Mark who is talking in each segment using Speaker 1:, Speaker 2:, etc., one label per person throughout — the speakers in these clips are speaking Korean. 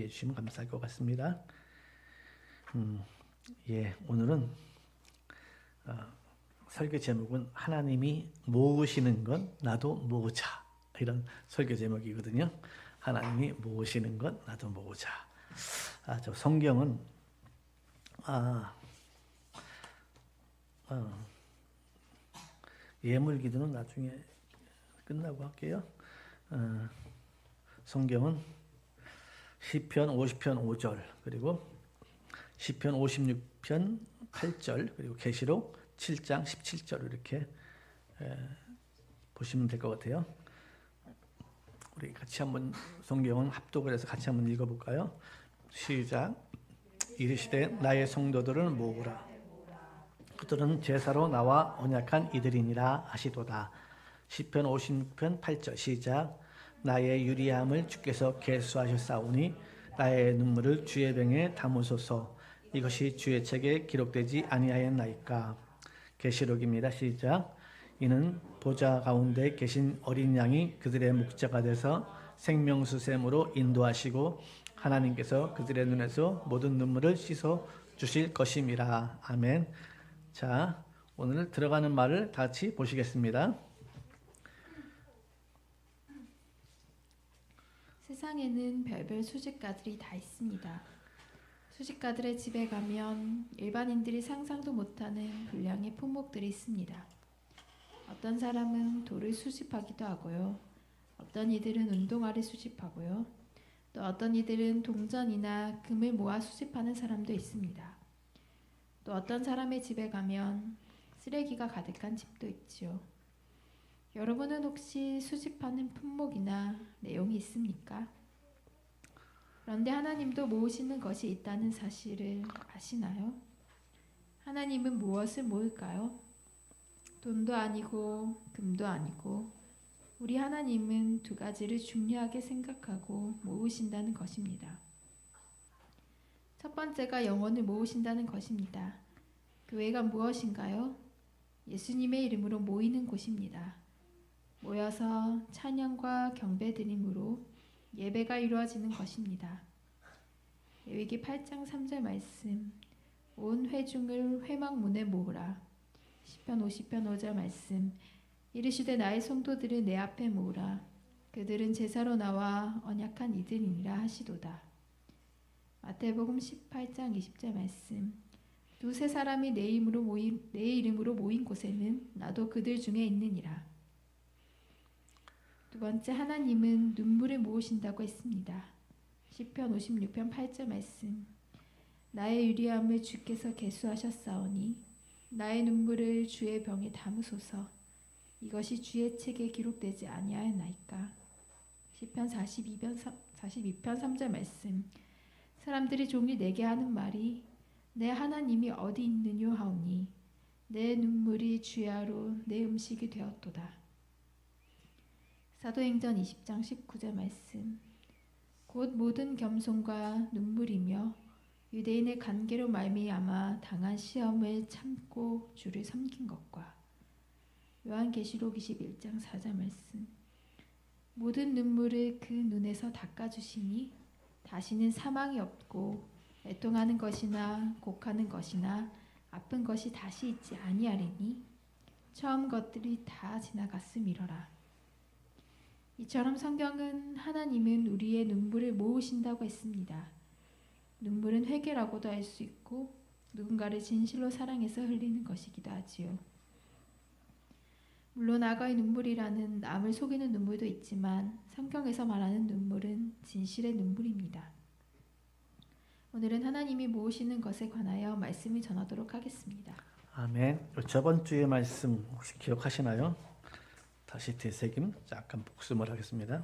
Speaker 1: 주시면 감사할 것 같습니다. 오늘은 설교 제목은 하나님이 모으시는 것 나도 모으자, 이런 설교 제목이거든요. 하나님이 모으시는 것 나도 모으자. 저 성경은 예물 기도는 나중에 끝나고 할게요. 성경은 시편 50편 5절, 그리고 시편 56편 8절, 그리고 계시록 7장 17절 이렇게 보시면 될 것 같아요. 우리 같이 한번 성경은 합독을 해서 같이 한번 읽어볼까요? 시작. 이르시되 나의 성도들을 모으라. 그들은 제사로 나와 언약한 이들이니라 하시도다. 시편 50편 8절 시작. 나의 유리함을 주께서 계수하셨사오니 나의 눈물을 주의 병에 담으소서. 이것이 주의 책에 기록되지 아니하였나이까. 계시록입니다. 시작. 이는 보좌 가운데 계신 어린 양이 그들의 목자가 돼서 생명수샘으로 인도하시고 하나님께서 그들의 눈에서 모든 눈물을 씻어 주실 것임이라. 아멘. 자, 오늘 들어가는 말을 다 같이 보시겠습니다.
Speaker 2: 세상에는 별별 수집가들이 다 있습니다. 수집가들의 집에 가면 일반인들이 상상도 못하는 분량의 품목들이 있습니다. 어떤 사람은 돌을 수집하기도 하고요. 어떤 이들은 운동화를 수집하고요. 또 어떤 이들은 동전이나 금을 모아 수집하는 사람도 있습니다. 또 어떤 사람의 집에 가면 쓰레기가 가득한 집도 있지요. 여러분은 혹시 수집하는 품목이나 내용이 있습니까? 그런데 하나님도 모으시는 것이 있다는 사실을 아시나요? 하나님은 무엇을 모을까요? 돈도 아니고 금도 아니고 우리 하나님은 두 가지를 중요하게 생각하고 모으신다는 것입니다. 첫 번째가 영혼을 모으신다는 것입니다. 교회가 무엇인가요? 예수님의 이름으로 모이는 곳입니다. 모여서 찬양과 경배드림으로 예배가 이루어지는 것입니다. 레위기 8장 3절 말씀. 온 회중을 회막문에 모으라. 시편 50편 5절 말씀. 이르시되 나의 성도들을 내 앞에 모으라. 그들은 제사로 나와 언약한 이들이니라 하시도다. 마태복음 18장 20절 말씀. 두세 사람이 내 이름으로 모인 곳에는 나도 그들 중에 있느니라. 두 번째, 하나님은 눈물을 모으신다고 했습니다. 시편 56편 8절 말씀. 나의 유리함을 주께서 계수하셨사오니 나의 눈물을 주의 병에 담으소서. 이것이 주의 책에 기록되지 아니하였나이까. 시편 42편 3절 말씀. 사람들이 종일 내게 하는 말이 내 하나님이 어디 있느뇨 하오니 내 눈물이 주야로 내 음식이 되었도다. 사도행전 20장 19절 말씀. 곧 모든 겸손과 눈물이며 유대인의 관계로 말미암아 당한 시험을 참고 주를 섬긴 것과 요한계시록 21장 4절 말씀. 모든 눈물을 그 눈에서 닦아주시니 다시는 사망이 없고 애통하는 것이나 곡하는 것이나 아픈 것이 다시 있지 아니하리니 처음 것들이 다 지나갔음이로라. 이처럼 성경은 하나님은 우리의 눈물을 모으신다고 했습니다. 눈물은 회개라고도 할 수 있고 누군가를 진실로 사랑해서 흘리는 것이기도 하지요. 물론 악어의 눈물이라는 남을 속이는 눈물도 있지만 성경에서 말하는 눈물은 진실의 눈물입니다. 오늘은 하나님이 모으시는 것에 관하여 말씀을 전하도록 하겠습니다.
Speaker 1: 아멘. 저번 주의 말씀 혹시 기억하시나요? 다시 되새김 잠깐 복습을 하겠습니다.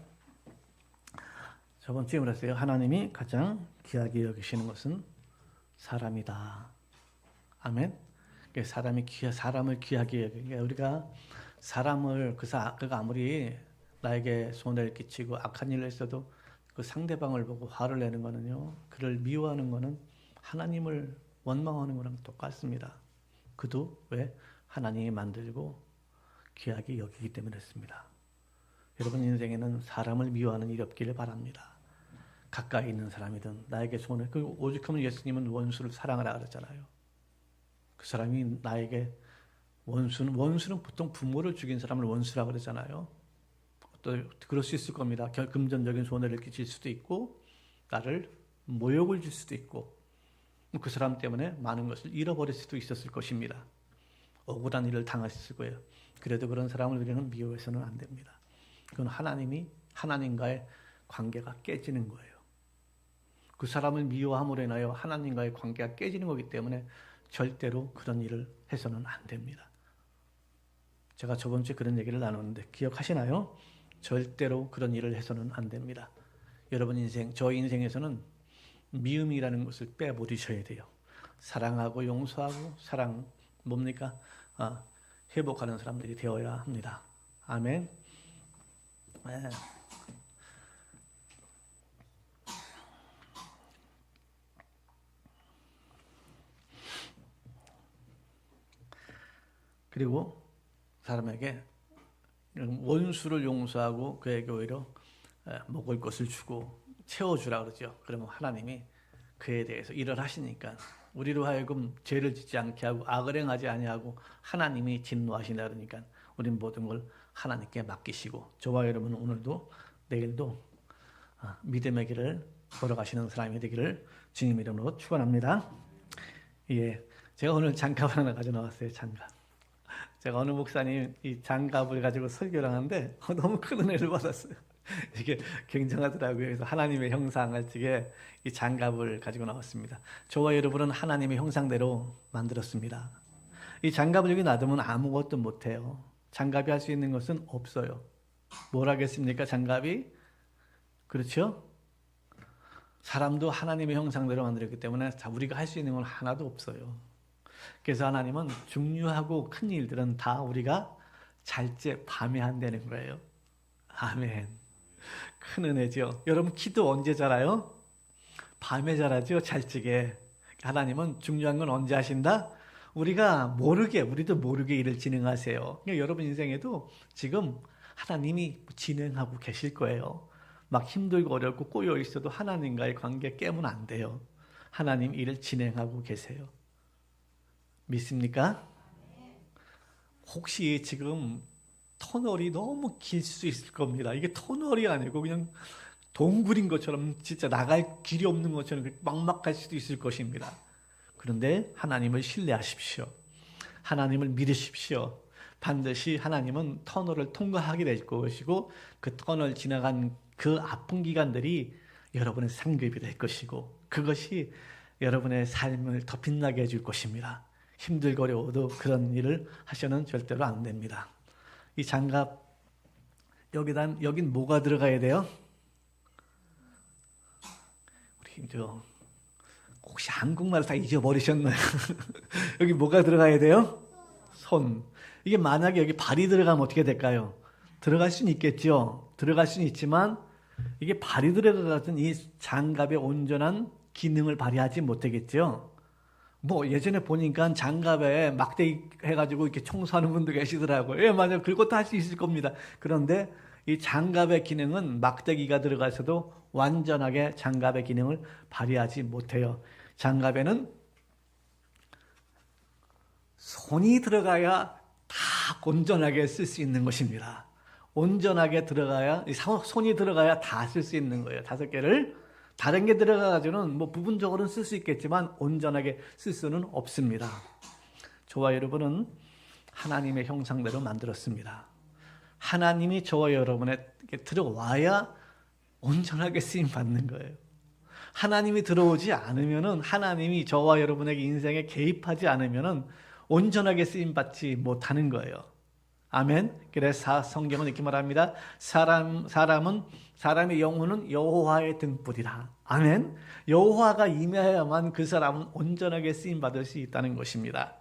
Speaker 1: 저번 주에 그랬어요. 하나님이 가장 귀하게 여기시는 것은 사람이다. 아멘. 사람을 귀하게 여기니까 우리가 사람을 그가 아무리 나에게 손해를 끼치고 악한 일을 했어도 그 상대방을 보고 화를 내는 거는요, 그를 미워하는 거는 하나님을 원망하는 거랑 똑같습니다. 그도 왜? 하나님이 만들고 귀하게 여기기 때문에 했습니다. 여러분 인생에는 사람을 미워하는 일이 없기를 바랍니다. 가까이 있는 사람이든 나에게 손해. 오죽하면 예수님은 원수를 사랑하라 그랬잖아요. 그 사람이 나에게 원수는 보통 부모를 죽인 사람을 원수라 그러잖아요. 또 그럴 수 있을 겁니다. 금전적인 손해를 끼칠 수도 있고 나를 모욕을 줄 수도 있고 그 사람 때문에 많은 것을 잃어버릴 수도 있었을 것입니다. 억울한 일을 당했을 거예요. 그래도 그런 사람을 우리는 미워해서는 안 됩니다. 그건 하나님과의 관계가 깨지는 거예요. 그 사람을 미워함으로 인하여 하나님과의 관계가 깨지는 거기 때문에 절대로 그런 일을 해서는 안 됩니다. 제가 저번 주에 그런 얘기를 나눴는데 기억하시나요? 절대로 그런 일을 해서는 안 됩니다. 여러분 인생, 저희 인생에서는 미움이라는 것을 빼버리셔야 돼요. 사랑하고 용서하고 뭡니까? 회복하는 사람들이 되어야 합니다. 아멘. 네. 그리고 사람에게 원수를 용서하고 그에게 오히려 먹을 것을 주고 채워주라 그러죠. 그러면 하나님이 그에 대해서 일을 하시니까 우리로 하여금 죄를 짓지 않게 하고 악을 행하지 아니하고 하나님이 진노하시나 그러니까 우리는 모든 걸 하나님께 맡기시고 저와 여러분은 오늘도 내일도 믿음의 길을 걸어가시는 사람이 되기를 주님 이름으로 축원합니다. 예, 제가 오늘 장갑 하나 가져 나왔어요. 장갑. 제가 어느 목사님 이 장갑을 가지고 설교를 하는데 너무 큰 은혜를 받았어요. 이게 굉장하더라고요. 그래서 하나님의 형상을 지게 이 장갑을 가지고 나왔습니다. 저와 여러분은 하나님의 형상대로 만들었습니다. 이 장갑을 여기 놔두면 아무것도 못해요. 장갑이 할 수 있는 것은 없어요. 뭘 하겠습니까? 장갑이? 그렇죠? 사람도 하나님의 형상대로 만들었기 때문에 우리가 할 수 있는 건 하나도 없어요. 그래서 하나님은 중요하고 큰 일들은 다 우리가 잘 때 밤에 한다는 거예요. 아멘. 큰 은혜죠. 여러분 기도 언제 자라요? 밤에 자라죠. 잘 적에. 하나님은 중요한 건 언제 하신다? 우리도 모르게 일을 진행하세요. 그러니까 여러분 인생에도 지금 하나님이 진행하고 계실 거예요. 막 힘들고 어렵고 꼬여 있어도 하나님과의 관계 깨면 안 돼요. 하나님 일을 진행하고 계세요. 믿습니까? 혹시 지금 터널이 너무 길 수 있을 겁니다. 이게 터널이 아니고 그냥 동굴인 것처럼 진짜 나갈 길이 없는 것처럼 막막할 수도 있을 것입니다. 그런데 하나님을 신뢰하십시오. 하나님을 믿으십시오. 반드시 하나님은 터널을 통과하게 될 것이고 그 터널 지나간 그 아픈 기간들이 여러분의 상급이 될 것이고 그것이 여러분의 삶을 더 빛나게 해줄 것입니다. 힘들고 어려워도 그런 일을 하셔는 절대로 안 됩니다. 이 장갑 여긴 뭐가 들어가야 돼요? 우리 혹시 한국말 다 잊어버리셨나요? 여기 뭐가 들어가야 돼요? 손. 이게 만약에 여기 발이 들어가면 어떻게 될까요? 들어갈 수는 있겠죠. 들어갈 수는 있지만 이게 발이 들어가든 이 장갑의 온전한 기능을 발휘하지 못하겠죠. 뭐 예전에 보니까 장갑에 막대기 해가지고 이렇게 청소하는 분도 계시더라고요. 예, 맞아요. 그것도 할 수 있을 겁니다. 그런데 이 장갑의 기능은 막대기가 들어가서도 완전하게 장갑의 기능을 발휘하지 못해요. 장갑에는 손이 들어가야 다 온전하게 쓸 수 있는 것입니다. 온전하게 들어가야, 손이 들어가야 다 쓸 수 있는 거예요. 5개를. 다른 게 들어가가지고는 뭐 부분적으로는 쓸 수 있겠지만 온전하게 쓸 수는 없습니다. 저와 여러분은 하나님의 형상대로 만들었습니다. 하나님이 저와 여러분에게 들어와야 온전하게 쓰임 받는 거예요. 하나님이 들어오지 않으면은 하나님이 저와 여러분에게 인생에 개입하지 않으면은 온전하게 쓰임 받지 못하는 거예요. 아멘. 그래서 성경은 이렇게 말합니다. 사람의 영혼은 여호와의 등불이라. 아멘. 여호와가 임해야만 그 사람은 온전하게 쓰임 받을 수 있다는 것입니다.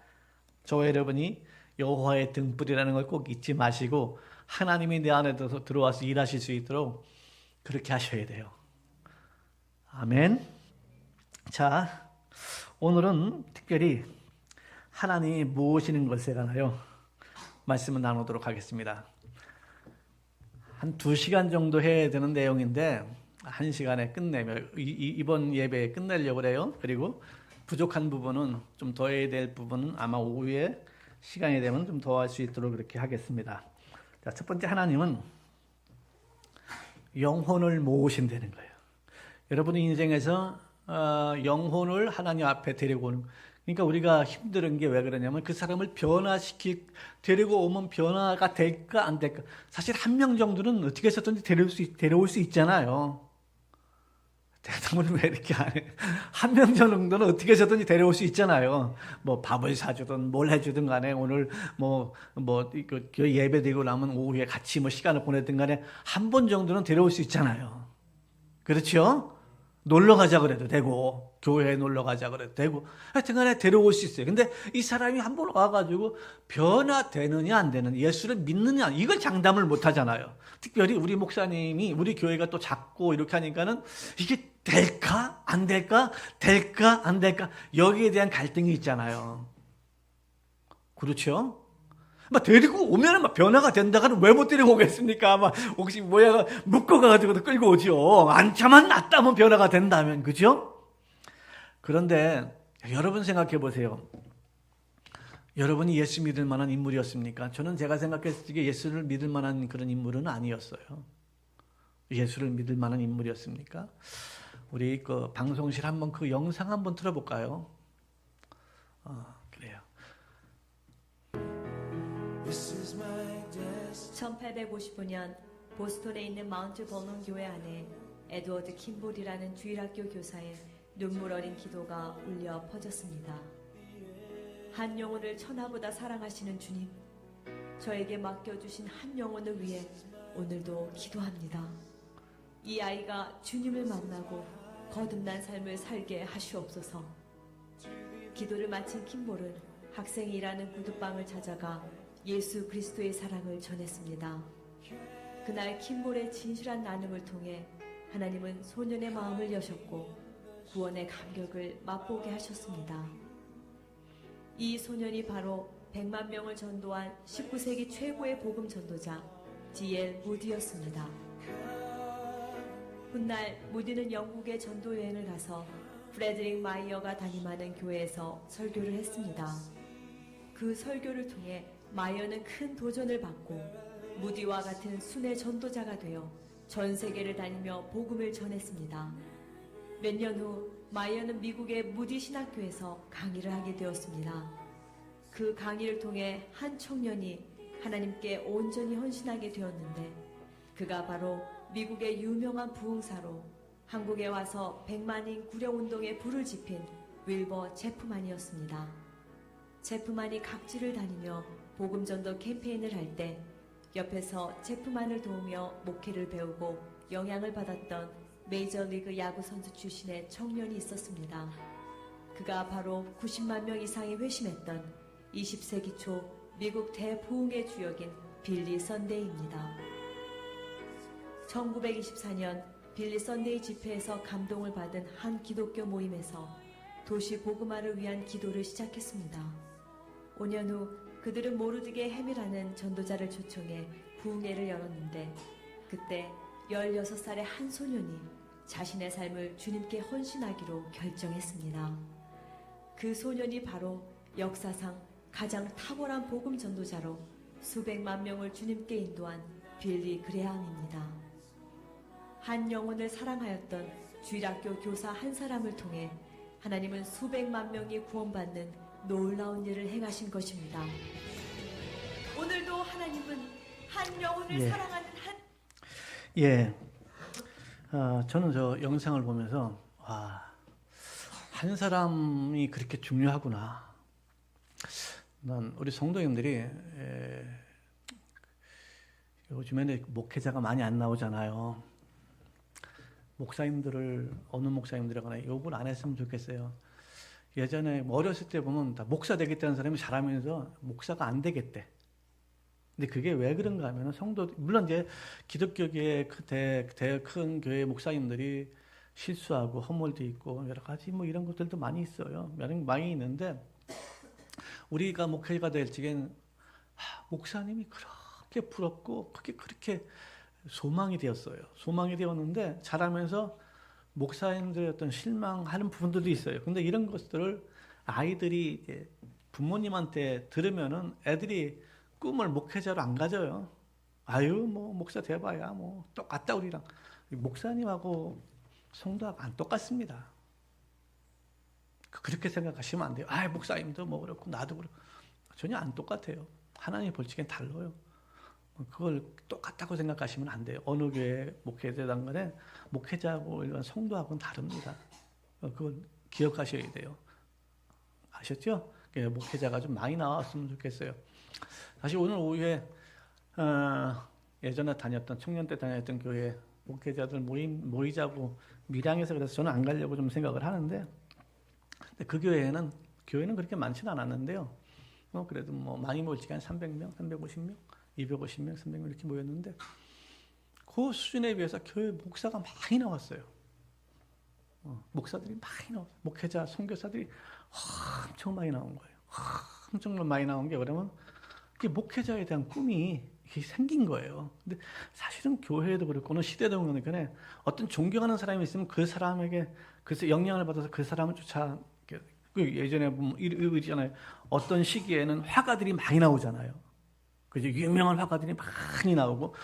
Speaker 1: 저와 여러분이 여호와의 등불이라는 걸 꼭 잊지 마시고 하나님이 내 안에 들어와서 일하실 수 있도록 그렇게 하셔야 돼요. 아멘. 자, 오늘은 특별히 하나님이 무엇이는 것에 관하여 말씀을 나누도록 하겠습니다. 한 2시간 정도 해야 되는 내용인데 한 시간에 끝내면 이번 예배에 끝내려고 그래요. 그리고 부족한 부분은 좀 더 해야 될 부분은 아마 오후에 시간이 되면 좀 더 할 수 있도록 그렇게 하겠습니다. 자, 첫 번째 하나님은 영혼을 모으신다는 거예요. 여러분의 인생에서 영혼을 하나님 앞에 데리고 오는, 그러니까 우리가 힘든 게 왜 그러냐면 그 사람을 데리고 오면 변화가 될까 안 될까. 사실 한 명 정도는 어떻게 해서든지 데려올 수 있잖아요. 대답을 왜 이렇게 안 해? 한 명 정도는 어떻게 해서든지 데려올 수 있잖아요. 뭐 밥을 사주든 뭘 해주든 간에 오늘 그 예배 드리고 나면 오후에 같이 뭐 시간을 보내든 간에 한 번 정도는 데려올 수 있잖아요. 그렇죠? 놀러 가자 그래도 되고, 교회에 놀러 가자 그래도 되고, 하여튼 간에 데려올 수 있어요. 근데 이 사람이 한 번 와가지고 변화되느냐 안 되느냐, 예수를 믿느냐, 이걸 장담을 못 하잖아요. 특별히 우리 목사님이, 우리 교회가 또 작고 이렇게 하니까는 이게 될까? 안 될까? 될까? 안 될까? 여기에 대한 갈등이 있잖아요. 그렇죠? 막 데리고 오면은 막 변화가 된다가는 왜 못 데리고 오겠습니까? 막 혹시 뭐야 묶어가지고 끌고 오죠. 안차만 놨다면 변화가 된다면, 그죠? 그런데 여러분 생각해 보세요. 여러분이 예수 믿을 만한 인물이었습니까? 저는 제가 생각했을 때 예수를 믿을 만한 그런 인물은 아니었어요. 예수를 믿을 만한 인물이었습니까? 우리 그 방송실 한번 그 영상 한번 틀어볼까요? 그래요.
Speaker 3: 1855년 보스턴에 있는 마운트 버논 교회 안에 에드워드 킴볼이라는 주일학교 교사의 눈물 어린 기도가 울려 퍼졌습니다. 한 영혼을 천하보다 사랑하시는 주님, 저에게 맡겨주신 한 영혼을 위해 오늘도 기도합니다. 이 아이가 주님을 만나고 거듭난 삶을 살게 하시옵소서. 기도를 마친 킴볼은 학생이 일하는 구두방을 찾아가 예수 그리스도의 사랑을 전했습니다. 그날 킴볼의 진실한 나눔을 통해 하나님은 소년의 마음을 여셨고 구원의 감격을 맛보게 하셨습니다. 이 소년이 바로 100만 명을 전도한 19세기 최고의 복음 전도자 D.L. 무디였습니다. 훗날 무디는 영국의 전도 여행을 가서 프레드릭 마이어가 담임하는 교회에서 설교를 했습니다. 그 설교를 통해 마이어는 큰 도전을 받고 무디와 같은 순회 전도자가 되어 전 세계를 다니며 복음을 전했습니다. 몇 년 후 마이어는 미국의 무디 신학교에서 강의를 하게 되었습니다. 그 강의를 통해 한 청년이 하나님께 온전히 헌신하게 되었는데 그가 바로 미국의 유명한 부흥사로 한국에 와서 100만인 구령운동에 불을 지핀 윌버 제프만이었습니다. 제프만이 각지를 다니며 복음전도 캠페인을 할 때 옆에서 제프만을 도우며 목회를 배우고 영향을 받았던 메이저리그 야구 선수 출신의 청년이 있었습니다. 그가 바로 90만 명 이상이 회심했던 20세기 초 미국 대부흥의 주역인 빌리 선데이입니다. 1924년 빌리 선데이 집회에서 감동을 받은 한 기독교 모임에서 도시 복음화를 위한 기도를 시작했습니다. 5년 후 그들은 모르드게 해밀하는 전도자를 초청해 부흥회를 열었는데 그때 16살의 한 소년이 자신의 삶을 주님께 헌신하기로 결정했습니다. 그 소년이 바로 역사상 가장 탁월한 복음 전도자로 수백만 명을 주님께 인도한 빌리 그레함입니다. 한 영혼을 사랑하였던 주일학교 교사 한 사람을 통해 하나님은 수백만 명이 구원받는 놀라운 일을 행하신 것입니다. 오늘도 하나님은 한 영혼을 사랑하는
Speaker 1: 저는 저 영상을 보면서 한 사람이 그렇게 중요하구나. 난 우리 성도님들이 요즘에는 목회자가 많이 안 나오잖아요. 목사님들을 어느 목사님들하거나 욕을 안 했으면 좋겠어요. 예전에 어렸을 때 보면 다 목사 되겠다는 사람이 잘하면서 목사가 안 되겠대. 근데 그게 왜 그런가 하면 성도, 물론 이제 기독교계의 큰 교회 목사님들이 실수하고 허물도 있고 여러 가지 뭐 이런 것들도 많이 있어요. 많이 있는데 우리가 목회가 될 적엔 목사님이 그렇게 부럽고 그렇게 소망이 되었어요. 소망이 되었는데 자라면서 목사님들의 어떤 실망하는 부분들도 있어요. 근데 이런 것들을 아이들이 이제 부모님한테 들으면은 애들이 꿈을 목회자로 안 가져요. 아유, 뭐 목사 돼봐야 뭐 똑같다 우리랑. 목사님하고 성도하고 안 똑같습니다. 그렇게 생각하시면 안 돼요. 아, 목사님도 뭐 그렇고 나도 그렇고. 전혀 안 똑같아요. 하나님 볼지엔 달라요. 그걸 똑같다고 생각하시면 안 돼요. 어느 교회 목회자든 간에 목회자하고 일반 성도하고는 다릅니다. 그걸 기억하셔야 돼요. 아셨죠? 목회자가 좀 많이 나왔으면 좋겠어요. 사실 오늘 오후에 예전에 다녔던 청년 때 다녔던 교회 목회자들 모이자고 밀양에서 그래서 저는 안 가려고 좀 생각을 하는데 근데 그 교회는 그렇게 많지는 않았는데요. 그래도 뭐 많이 모일지 한 300명, 350명, 250명, 300명 이렇게 모였는데 그 수준에 비해서 교회 목사가 많이 나왔어요. 목사들이 많이 나왔어요. 목회자, 선교사들이 엄청 많이 나온 거예요. 엄청 많이 나온 게 그러면 목회자에 대한 꿈이 생긴 거예요. 근데 사실은 교회도 그렇고 어느 시대도 그러니까 어떤 존경하는 사람이 있으면 그 사람에게 그래서 영향을 받아서 그 사람을 쫓아 예전에 보면 있잖아요. 어떤 시기에는 화가들이 많이 나오잖아요. 그죠? 유명한 화가들이 많이 나오고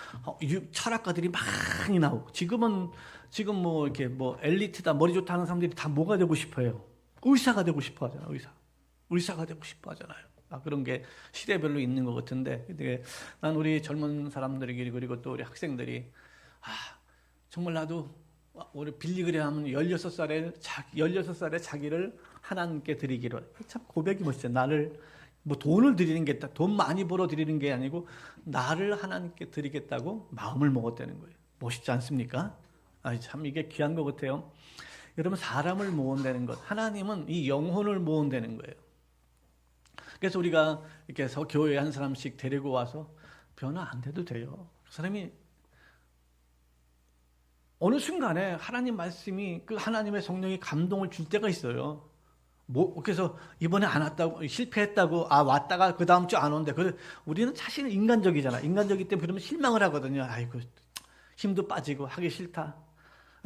Speaker 1: 철학가들이 많이 나오고 지금 뭐 이렇게 뭐 엘리트다 머리 좋다 하는 사람들이 다 뭐가 되고 싶어요? 의사가 되고 싶어 하잖아요. 의사가 되고 싶어 하잖아요. 그런 게 시대별로 있는 것 같은데 난 우리 젊은 사람들이 그리고 또 우리 학생들이 정말 나도 우리 빌리 그레함은 16살에 자기를 하나님께 드리기로 참 고백이 멋있어요. 나를 뭐 돈을 드리는 게 돈 많이 벌어 드리는 게 아니고 나를 하나님께 드리겠다고 마음을 먹었다는 거예요. 멋있지 않습니까? 참 이게 귀한 것 같아요. 여러분 사람을 모은다는 것 하나님은 이 영혼을 모은다는 거예요. 그래서 우리가 이렇게 해서 교회에 한 사람씩 데리고 와서 변화 안 돼도 돼요. 그 사람이 어느 순간에 하나님 말씀이 그 하나님의 성령이 감동을 줄 때가 있어요. 그래서 이번에 안 왔다고 실패했다고 왔다가 그 다음 주 안 온대. 그래 우리는 사실은 인간적이잖아. 인간적이기 때문에 그러면 실망을 하거든요. 아이고 힘도 빠지고 하기 싫다.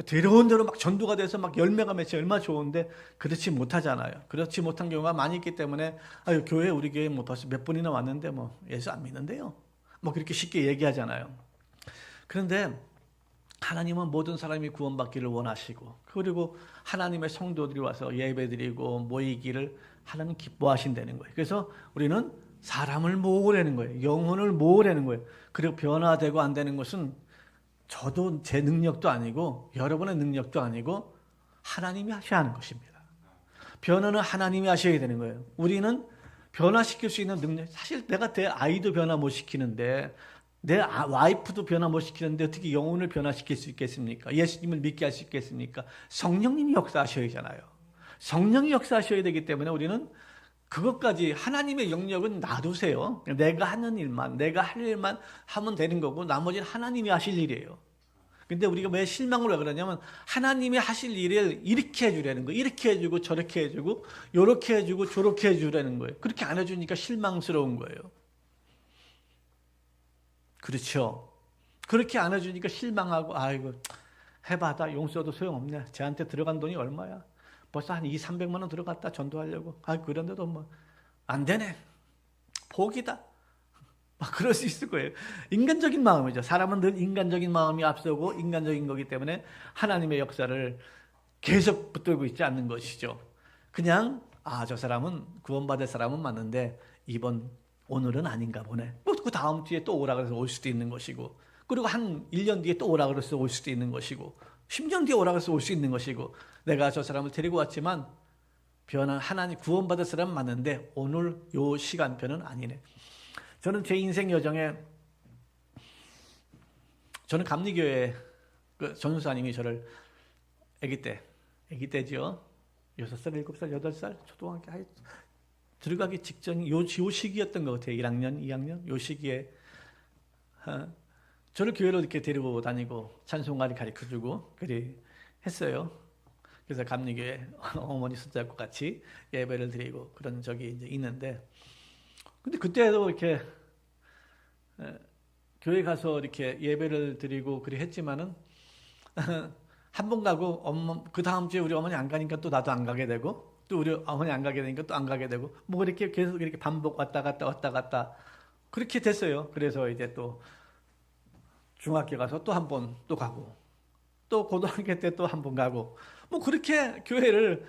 Speaker 1: 데려온 대로 막 전도가 돼서 막 열매가 맺혀 얼마나 좋은데 그렇지 못하잖아요. 그렇지 못한 경우가 많이 있기 때문에 교회 우리 교회 뭐 벌써 몇 번이나 왔는데 뭐 예수 안 믿는데요. 뭐 그렇게 쉽게 얘기하잖아요. 그런데 하나님은 모든 사람이 구원받기를 원하시고 그리고 하나님의 성도들이 와서 예배드리고 모이기를 하나님 기뻐하신다는 거예요. 그래서 우리는 사람을 모으려는 거예요. 영혼을 모으려는 거예요. 그리고 변화되고 안 되는 것은 저도 제 능력도 아니고 여러분의 능력도 아니고 하나님이 하셔야 하는 것입니다. 변화는 하나님이 하셔야 되는 거예요. 우리는 변화시킬 수 있는 능력 사실 내가 내 아이도 변화 못 시키는데 내 와이프도 변화 못 시키는데 어떻게 영혼을 변화시킬 수 있겠습니까? 예수님을 믿게 할 수 있겠습니까? 성령님이 역사하셔야 하잖아요. 성령이 역사하셔야 되기 때문에 우리는 그것까지 하나님의 영역은 놔두세요. 내가 하는 일만 내가 할 일만 하면 되는 거고 나머지는 하나님이 하실 일이에요. 근데 우리가 왜 실망을 왜 그러냐면 하나님이 하실 일을 이렇게 해주라는 거예요. 이렇게 해주고 저렇게 해주고 요렇게 해주고 저렇게 해주라는 거예요. 그렇게 안 해주니까 실망스러운 거예요. 그렇죠. 그렇게 안 해주니까 실망하고 아이고 해봐다 용서도 소용없네. 쟤한테 들어간 돈이 얼마야? 벌써 한 200~300만 원 들어갔다 전도하려고. 그런데도 뭐 안 되네. 포기다. 막 그럴 수 있을 거예요. 인간적인 마음이죠. 사람은 늘 인간적인 마음이 앞서고 인간적인 거기 때문에 하나님의 역사를 계속 붙들고 있지 않는 것이죠. 그냥 저 사람은 구원받을 사람은 맞는데 오늘은 아닌가 보네. 그 다음 주에 또 오라 그래서 올 수도 있는 것이고 그리고 한 1년 뒤에 또 오라 그래서 올 수도 있는 것이고 10년 뒤에 오라 그래서 올 수 있는 것이고 내가 저 사람을 데리고 왔지만 변한 하나님 구원받을 사람은 맞는데 오늘 요 시간표는 아니네. 저는 제 인생 여정에 저는 감리교회 전우사님이 저를 아기 때죠. 6살, 7살, 8살 초등학교 들어가기 직전 요 시기였던 것 같아요. 1학년, 2학년 요 시기에 저를 교회로 이렇게 데리고 다니고 찬송가를 가르쳐주고 그리 했어요. 그래서 감리교회 어머니 손잡고 같이 예배를 드리고 그런 적이 이제 있는데 근데 그때도 이렇게 교회 가서 이렇게 예배를 드리고 그리 했지만은 한 번 가고 그 다음 주에 우리 어머니 안 가니까 또 나도 안 가게 되고 또 우리 어머니 안 가게 되니까 또 안 가게 되고 뭐 이렇게 계속 이렇게 반복 왔다 갔다 그렇게 됐어요. 그래서 이제 또 중학교 가서 또 한 번 또 가고 또 고등학교 때 또 한 번 가고 뭐 그렇게 교회를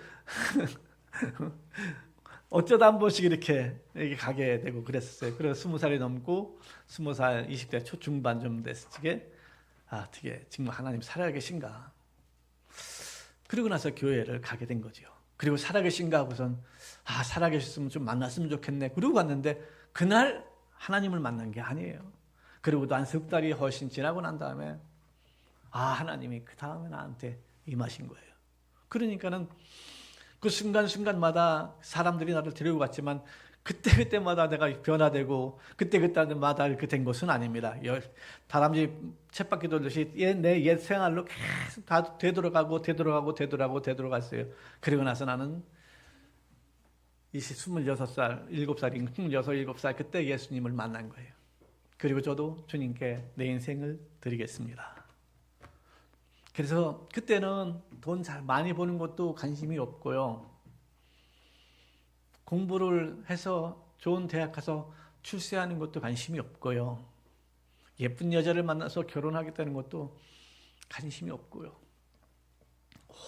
Speaker 1: 어쩌다 한 번씩 이렇게 가게 되고 그랬었어요. 그래서 20살이 넘고 20살 20대 초중반 좀 됐을 적에 되게 정말 하나님 살아계신가. 그러고 나서 교회를 가게 된 거죠. 그리고 살아계신가 하고선 살아계셨으면 좀 만났으면 좋겠네. 그러고 갔는데 그날 하나님을 만난 게 아니에요. 그리고도 한 석 달이 훨씬 지나고 난 다음에 하나님이 그 다음에 나한테 임하신 거예요. 그러니까는 그 순간순간마다 사람들이 나를 데리고 갔지만 그때마다 내가 변화되고 그때마다 이렇게 된 것은 아닙니다. 다람쥐 쳇바퀴 돌듯이 내 옛 생활로 계속 다 되돌아갔어요. 그리고 나서 나는 26살, 7살인 7살 그때 예수님을 만난 거예요. 그리고 저도 주님께 내 인생을 드리겠습니다. 그래서 그때는 돈 잘 많이 버는 것도 관심이 없고요. 공부를 해서 좋은 대학 가서 출세하는 것도 관심이 없고요. 예쁜 여자를 만나서 결혼하겠다는 것도 관심이 없고요.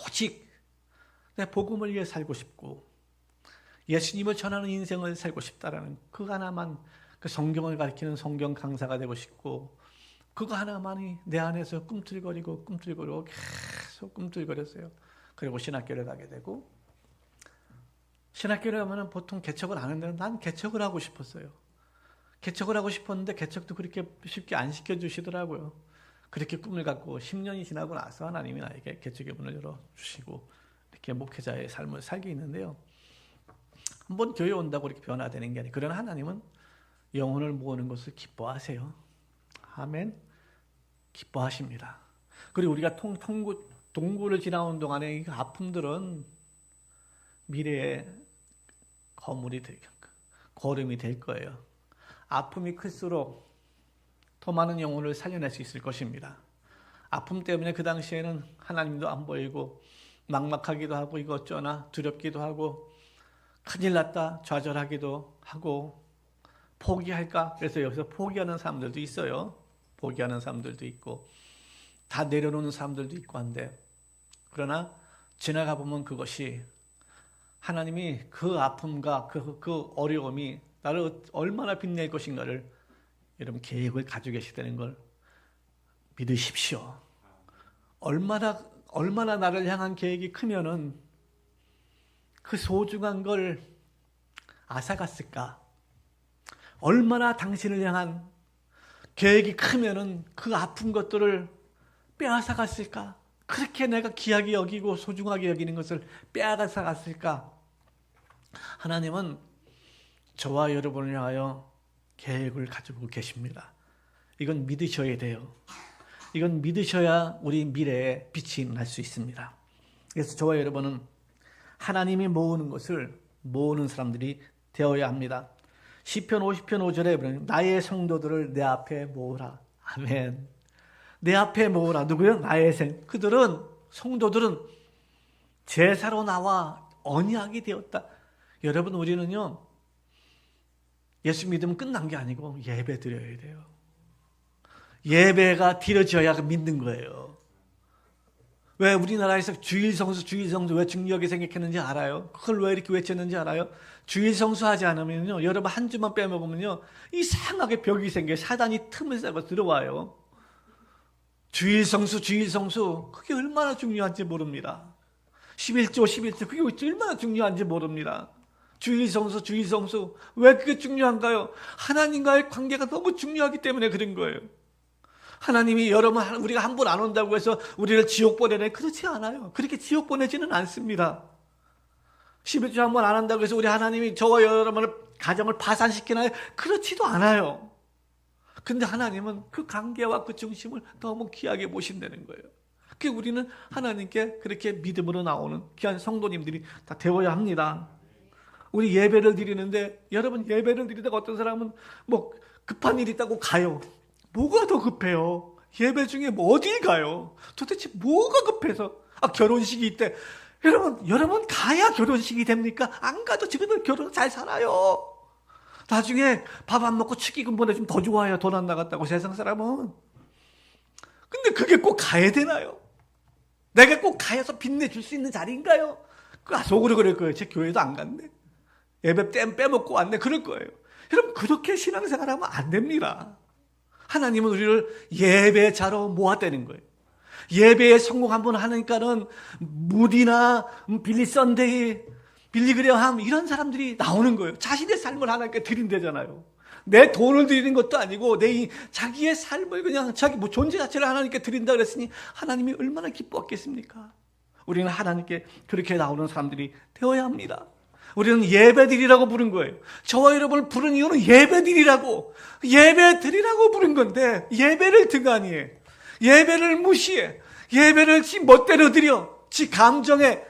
Speaker 1: 오직 내 복음을 위해 살고 싶고 예수님을 전하는 인생을 살고 싶다라는 그 하나만, 그 성경을 가르치는 성경 강사가 되고 싶고 그거 하나만이 내 안에서 꿈틀거리고 계속 꿈틀거렸어요. 그리고 신학교를 가게 되고, 신학교를 가면 보통 개척을 안 하는데 난 개척을 하고 싶었어요. 개척을 하고 싶었는데 개척도 그렇게 쉽게 안 시켜주시더라고요. 그렇게 꿈을 갖고 10년이 지나고 나서 하나님이 나에게 개척의 문을 열어주시고 이렇게 목회자의 삶을 살게 있는데요. 한번 교회 온다고 이렇게 변화되는 게 아니에요. 그러나 하나님은 영혼을 모으는 것을 기뻐하세요. 아멘. 기뻐하십니다. 그리고 우리가 동굴을 지나온 동안에 이 아픔들은 미래의 거름이 될 거예요. 아픔이 클수록 더 많은 영혼을 살려낼 수 있을 것입니다. 아픔 때문에 그 당시에는 하나님도 안 보이고 막막하기도 하고 이거 어쩌나 두렵기도 하고 큰일 났다 좌절하기도 하고 포기할까? 그래서 여기서 포기하는 사람들도 있어요. 포기하는 사람들도 있고 다 내려놓는 사람들도 있고 한데, 그러나 지나가 보면 그것이 하나님이 그 아픔과 그 어려움이 나를 얼마나 빛낼 것인가를 여러분 계획을 가지고 계시다는 걸 믿으십시오. 얼마나 나를 향한 계획이 크면은 그 소중한 걸 앗아갔을까? 얼마나 당신을 향한 계획이 크면은 그 아픈 것들을 빼앗아갔을까? 그렇게 내가 귀하게 여기고 소중하게 여기는 것을 빼앗아갔을까? 하나님은 저와 여러분을 향하여 계획을 가지고 계십니다. 이건 믿으셔야 돼요. 이건 믿으셔야 우리 미래에 빛이 날 수 있습니다. 그래서 저와 여러분은 하나님이 모으는 것을 모으는 사람들이 되어야 합니다. 시편 50편 5절에 나의 성도들을 내 앞에 모으라. 아멘. 내 앞에 모으라. 누구요? 나의 성도들은 제사로 나와 언약이 되었다. 여러분, 우리는요 예수 믿으면 끝난 게 아니고 예배 드려야 돼요. 예배가 드려져야 믿는 거예요. 왜 우리나라에서 주일성수 왜 중요하게 생각했는지 알아요? 그걸 왜 이렇게 외쳤는지 알아요? 주일성수 하지 않으면요, 여러분 한 주만 빼먹으면요 이상하게 벽이 생겨요. 사단이 틈을 싸고 들어와요. 주일성수 그게 얼마나 중요한지 모릅니다. 11조 그게 얼마나 중요한지 모릅니다. 주일성수 왜 그게 중요한가요? 하나님과의 관계가 너무 중요하기 때문에 그런 거예요. 하나님이 여러분 우리가 한 번 안 온다고 해서 우리를 지옥 보내네? 그렇지 않아요. 그렇게 지옥 보내지는 않습니다. 11조 한 번 안 한다고 해서 우리 하나님이 저와 여러분을 가정을 파산시키나요? 그렇지도 않아요. 근데 하나님은 그 관계와 그 중심을 너무 귀하게 보신다는 거예요. 그 우리는 하나님께 그렇게 믿음으로 나오는 귀한 성도님들이 다 되어야 합니다. 우리 예배를 드리는데, 여러분 예배를 드리다가 어떤 사람은 뭐 급한 일이 있다고 가요. 뭐가 더 급해요? 예배 중에 뭐 어딜 가요? 도대체 뭐가 급해서? 결혼식이 있대. 여러분 가야 결혼식이 됩니까? 안 가도 지금은 결혼 잘 살아요. 나중에 밥 안 먹고 축의금 보내주면 더 좋아요. 돈 안 나갔다고 세상 사람은. 근데 그게 꼭 가야 되나요? 내가 꼭 가야서 빛내줄 수 있는 자리인가요? 속으로 그럴 거예요. 제 교회도 안 갔네. 예배 땜 빼먹고 왔네. 그럴 거예요. 여러분 그렇게 신앙생활하면 안 됩니다. 하나님은 우리를 예배자로 모았다는 거예요. 예배에 성공 한번 하니까는 무디나 빌리 썬데이, 빌리 그레어함 이런 사람들이 나오는 거예요. 자신의 삶을 하나님께 드린대잖아요. 내 돈을 드리는 것도 아니고 자기의 삶을 그냥 자기 존재 자체를 하나님께 드린다 그랬으니 하나님이 얼마나 기뻐했겠습니까? 우리는 하나님께 그렇게 나오는 사람들이 되어야 합니다. 우리는 예배드리라고 부른 거예요. 저와 여러분을 부른 이유는 예배드리라고 부른 건데 예배를 등한히 해. 예배를 무시해. 예배를 지 멋대로 드려. 지 감정에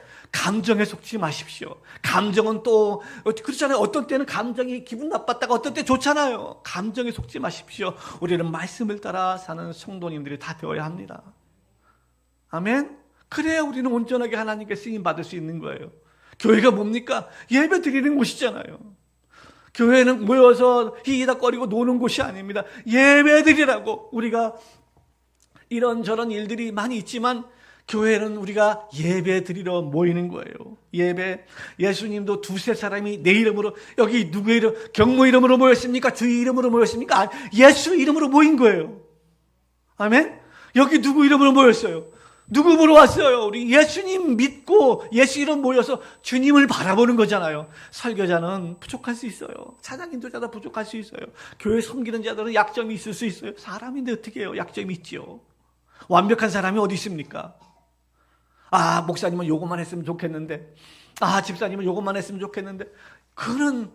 Speaker 1: 속지 마십시오. 감정은 또 그렇잖아요. 어떤 때는 감정이 기분 나빴다가 어떤 때 좋잖아요. 감정에 속지 마십시오. 우리는 말씀을 따라 사는 성도님들이 다 되어야 합니다. 아멘. 그래야 우리는 온전하게 하나님께 쓰임 받을 수 있는 거예요. 교회가 뭡니까? 예배 드리는 곳이잖아요. 교회는 모여서 희희닥거리고 노는 곳이 아닙니다. 예배 드리라고. 우리가 이런저런 일들이 많이 있지만 교회는 우리가 예배 드리러 모이는 거예요. 예수님도 두세 사람이 내 이름으로, 여기 누구 이름, 경모 이름으로 모였습니까? 주의 이름으로 모였습니까? 예수 이름으로 모인 거예요. 아멘? 여기 누구 이름으로 모였어요? 누구 보러 왔어요? 우리 예수님 믿고 예수 이름 모여서 주님을 바라보는 거잖아요. 설교자는 부족할 수 있어요. 찬양 인도자도 부족할 수 있어요. 교회 섬기는 자들은 약점이 있을 수 있어요. 사람인데 어떻게 해요? 약점이 있지요. 완벽한 사람이 어디 있습니까? 목사님은 요것만 했으면 좋겠는데, 집사님은 요것만 했으면 좋겠는데, 그거는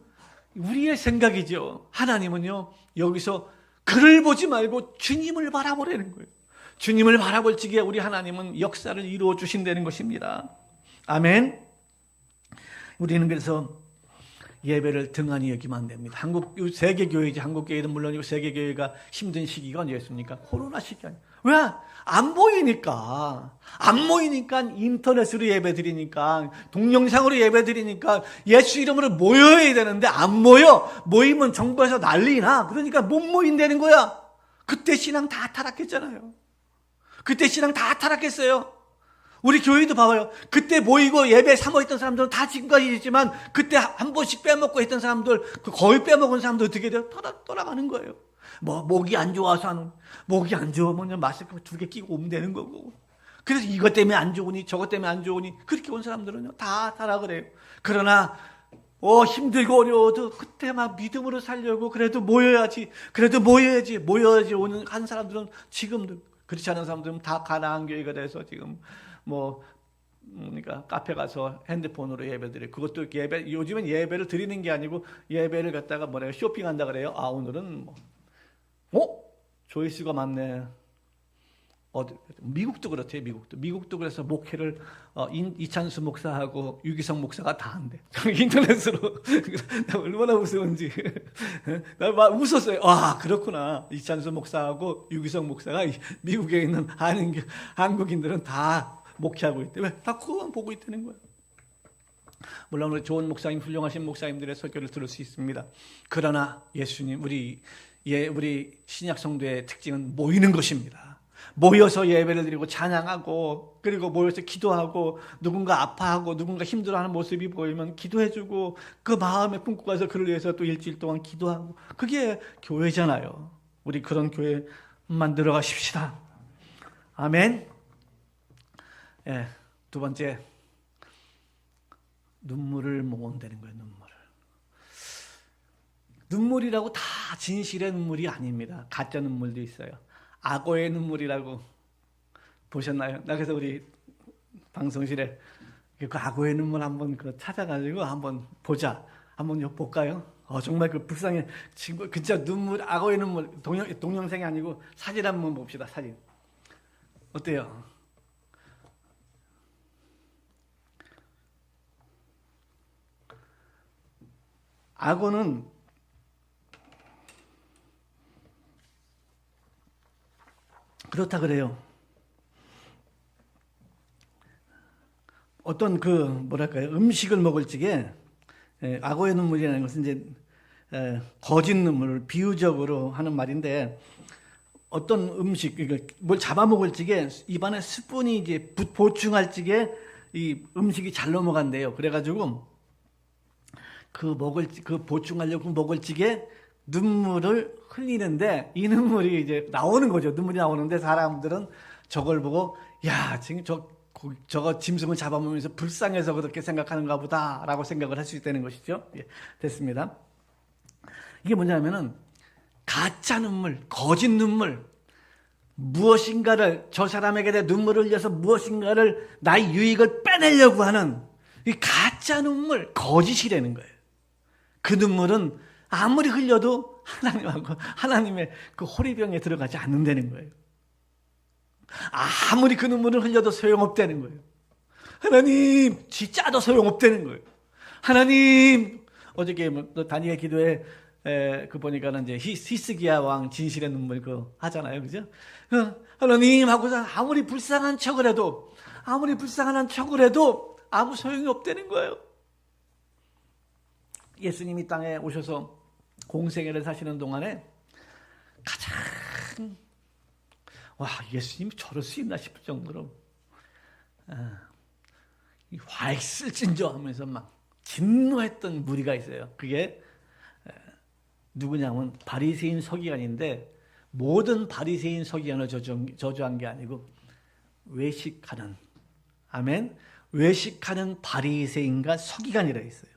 Speaker 1: 우리의 생각이죠. 하나님은요, 여기서 그를 보지 말고 주님을 바라보라는 거예요. 주님을 바라볼 적에 우리 하나님은 역사를 이루어 주신다는 것입니다. 아멘. 우리는 그래서 예배를 등한히 여기면 안 됩니다. 세계교회이지, 한국교회는 물론이고 세계교회가 힘든 시기가 언제였습니까? 코로나 시기 아니에요. 왜? 안 보이니까 인터넷으로 예배드리니까, 동영상으로 예배드리니까 예수 이름으로 모여야 되는데 안 모여. 모이면 정부에서 난리나. 그러니까 못 모인다는 거야. 그때 신앙 다 타락했잖아요. 그때 신앙 다 타락했어요. 우리 교회도 봐봐요. 그때 모이고 예배 사모했던 사람들은 다 지금까지 있지만 그때 한 번씩 빼먹고 했던 사람들, 거의 빼먹은 사람들 어떻게 돼요? 돌아가는 거예요. 목이 안 좋아서 목이 안 좋으면 마스크 2개 끼고 오면 되는 거고. 그래서 이것 때문에 안 좋으니 저것 때문에 안 좋으니 그렇게 온 사람들은요 다 타락을 해요. 그러나 힘들고 어려워도 그때 막 믿음으로 살려고 그래도 모여야지 오는 한 사람들은 지금도, 그렇지 않은 사람들은 다 가나안 교회가 돼서 지금 그러니까 카페 가서 핸드폰으로 예배드려요. 그것도 요즘은 예배를 드리는 게 아니고 예배를 갖다가 쇼핑한다 그래요. 오늘은 조회수가 많네. 미국도 그렇대요. 미국도 그래서 목회를 이찬수 목사하고 유기성 목사가 다 한대. 인터넷으로. 나 얼마나 무서운지. 나 막 웃었어요. 그렇구나. 이찬수 목사하고 유기성 목사가 미국에 있는 한국인들은 다 목회하고 있대. 왜? 다 그거만 보고 있다는 거예요. 물론 우리 좋은 목사님, 훌륭하신 목사님들의 설교를 들을 수 있습니다. 그러나 예수님, 우리 신약 성도의 특징은 모이는 것입니다. 모여서 예배를 드리고 찬양하고, 그리고 모여서 기도하고, 누군가 아파하고 누군가 힘들어하는 모습이 보이면 기도해주고, 그 마음에 품고 가서 그를 위해서 또 일주일 동안 기도하고, 그게 교회잖아요. 우리 그런 교회 만들어 가십시다. 아멘. 두 번째, 눈물을 모은다는 거예요. 눈물이라고 다 진실의 눈물이 아닙니다. 가짜 눈물도 있어요. 악어의 눈물이라고 보셨나요? 나 그래서 우리 방송실에 그 악어의 눈물 한번 찾아가지고 한번 보자. 한번 볼까요? 정말 그 불쌍해. 지금 진짜 눈물, 악어의 눈물, 동영상이 아니고 사진 한번 봅시다. 사진. 어때요? 악어는 그렇다 그래요. 어떤 그 뭐랄까요, 음식을 먹을 적에 악어의 눈물이라는 것은 이제 거짓 눈물을 비유적으로 하는 말인데, 어떤 음식, 뭘 잡아먹을 적에 입안에 스푼이 이제 보충할 적에 이 음식이 잘 넘어간대요. 그래가지고 그 보충하려고 먹을 적에 눈물을 흘리는데, 이 눈물이 이제 나오는 거죠. 눈물이 나오는데 사람들은 저걸 보고, 야, 지금 저거 짐승을 잡아먹으면서 불쌍해서 그렇게 생각하는가 보다라고 생각을 할 수 있다는 것이죠. 예, 됐습니다. 이게 뭐냐면은 가짜 눈물, 거짓 눈물, 무엇인가를, 저 사람에게 내 눈물을 흘려서 무엇인가를, 나의 유익을 빼내려고 하는 이 가짜 눈물, 거짓이라는 거예요. 그 눈물은 아무리 흘려도 하나님의 그 호리병에 들어가지 않는다는 거예요. 아무리 그 눈물을 흘려도 소용없다는 거예요. 하나님, 진짜도 소용없다는 거예요. 하나님, 어저께 다니엘 기도회 그 보니까는 이제 히스기야 왕 진실의 눈물 하잖아요, 그죠? 하나님 하고서 아무리 불쌍한 척을 해도 아무 소용이 없다는 거예요. 예수님이 땅에 오셔서 공생애를 사시는 동안에 가장 예수님이 저럴 수 있나 싶을 정도로 화 있을진저 하면서 막 진노했던 무리가 있어요. 그게 누구냐면 바리새인 서기관인데, 모든 바리새인 서기관을 저주한 게 아니고 외식하는, 아멘, 외식하는 바리새인과 서기관이라 했어요.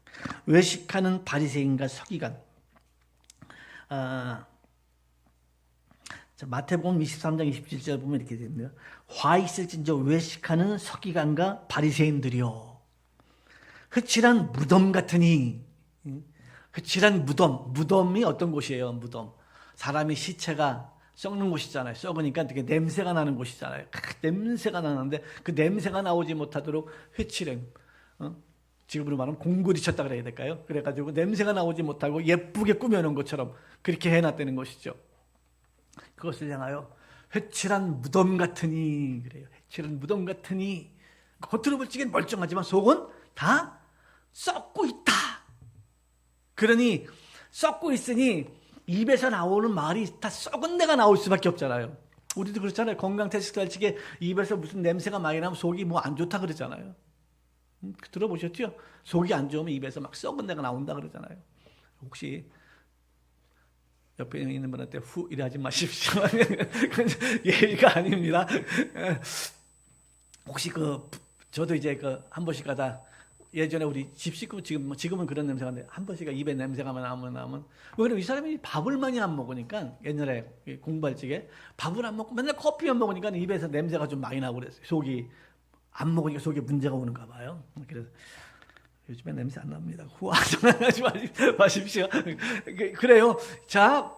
Speaker 1: 외식하는 바리새인과 서기관. 마태복음 23장 27절 보면 이렇게 됩니다. 화 있을진저 외식하는 서기관과 바리새인들이요, 흐칠한 무덤 같으니. 흐칠한 무덤이 어떤 곳이에요? 무덤, 사람이 시체가 썩는 곳이잖아요. 썩으니까 되게 냄새가 나는 곳이잖아요. 냄새가 나는데 그 냄새가 나오지 못하도록 회칠행, 지금으로 말하면 공구리 쳤다 그래야 될까요? 그래가지고 냄새가 나오지 못하고 예쁘게 꾸며놓은 것처럼 그렇게 해놨다는 것이죠. 그것을 향하여 회칠한 무덤 같으니, 그래요. 회칠한 무덤 같으니, 겉으로 볼 적엔 멀쩡하지만 속은 다 썩고 있다. 그러니 썩고 있으니 입에서 나오는 말이 다 썩은 데가 나올 수밖에 없잖아요. 우리도 그렇잖아요. 건강 테스트 할 적에 입에서 무슨 냄새가 많이 나면 속이 뭐 안 좋다 그러잖아요. 들어보셨죠? 속이 안 좋으면 입에서 막 썩은 데가 나온다 그러잖아요. 혹시 옆에 있는 분한테 후 이러지 마십시오. 예의가 아닙니다. 혹시 저도 이제 한 번씩 가다, 예전에 우리 집 식구, 지금은 그런 냄새가 나는데, 한 번씩 입에 냄새가 나면 왜냐면 이 사람이 밥을 많이 안 먹으니까, 옛날에 공부할 적에 밥을 안 먹고 맨날 커피만 먹으니까 입에서 냄새가 좀 많이 나고 그랬어요. 속이 안 먹으니까 속에 문제가 오는가 봐요. 그래서 요즘에 냄새 안 납니다. 후하지 마십시오. 그래요. 자,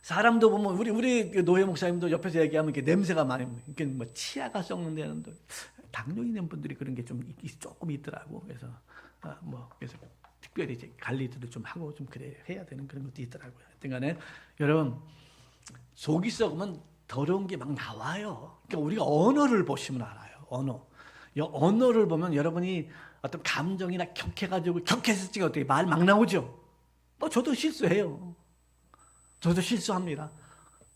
Speaker 1: 사람도 보면 우리 노예 목사님도 옆에서 얘기하면 이렇게 냄새가 많이, 이렇게 뭐 치아가 썩는 데는 당뇨 있는 분들이 그런 게 조금 있더라고. 그래서 그래서 특별히 이제 관리들을 좀 하고 좀 그래 해야 되는 그런 것도 있더라고요. 하여튼간에 여러분, 속이 썩으면 더러운 게 막 나와요. 그러니까 우리가 언어를 보시면 알아요. 언어를 보면 여러분이 어떤 감정이나 격했을 때 어떻게 말 막 나오죠. 저도 실수해요. 저도 실수합니다.